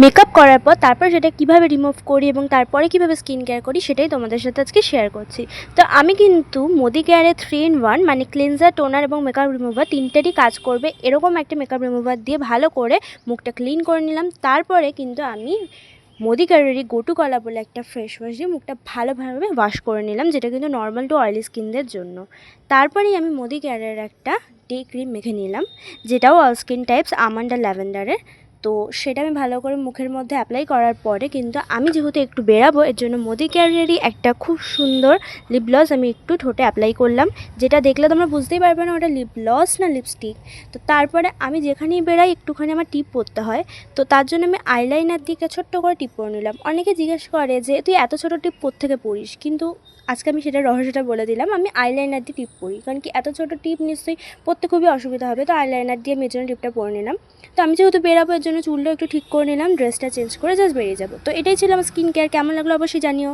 Makeup করার পর তারপর সেটা কীভাবে রিমুভ করি এবং তারপরে কীভাবে স্কিন কেয়ার করি সেটাই তোমাদের সাথে আজকে শেয়ার করছি। তো আমি কিন্তু মোদি কেয়ারের 3 in 1 মানে ক্লিনজার, টোনার এবং মেকআপ রিমুভার তিনটেরই কাজ করবে এরকম একটা মেকআপ রিমুভার দিয়ে ভালো করে মুখটা ক্লিন করে নিলাম। তারপরে কিন্তু আমি মোদি কেয়ারেরই গোটু কলা বলে একটা ফেস ওয়াশ দিয়ে মুখটা ভালোভাবে ওয়াশ করে নিলাম, যেটা কিন্তু নর্মাল টু অয়েলি স্কিনদের জন্য। তারপরেই আমি মোদি কেয়ারের একটা ডে ক্রিম মেখে নিলাম, যেটাও অল স্কিন টাইপস আমন্ড আর ল্যাভেন্ডারের। তো সেটা আমি ভালো করে মুখের মধ্যে অ্যাপ্লাই করার পরে কিন্তু আমি যেহেতু একটু বেরাবো, এর জন্য মোদি কেয়ারেরই একটা খুব সুন্দর লিপ গ্লস আমি একটু ঠোঁটে অ্যাপ্লাই করলাম, যেটা দেখলে তোমরা বুঝতেই পারবে না ওটা লিপ গ্লস না লিপস্টিক। তো তারপরে আমি যেখানেই বেরাই একটুখানি আমার টিপ পরতে হয়, তো তার জন্য আমি আইলাইনার দিয়ে একটা ছোট্ট করে টিপ পরে নিলাম। অনেকে জিজ্ঞেস করে যে তুই এত ছোটো টিপ কোত্থেকে পরিস, কিন্তু আজকে আমি সেটার রহস্যটা বলে দিলাম। আমি আইলাইনার দিয়ে টিপ পরি, কারণ কি এত ছোটো টিপ নিশ্চয়ই পরতে খুবই অসুবিধা হবে, তো আইলাইনার দিয়ে আমি এর জন্য টিপটা পরে নিলাম। তো আমি যেহেতু বেরাবো এর জন্য চুলটা একটু ঠিক করে নিলাম, ড্রেসটা চেঞ্জ করে জাস্ট বেরিয়ে যাবো। তো এটাই ছিল আমার স্কিন কেয়ার। কেমন লাগলো অবশ্যই জানিও।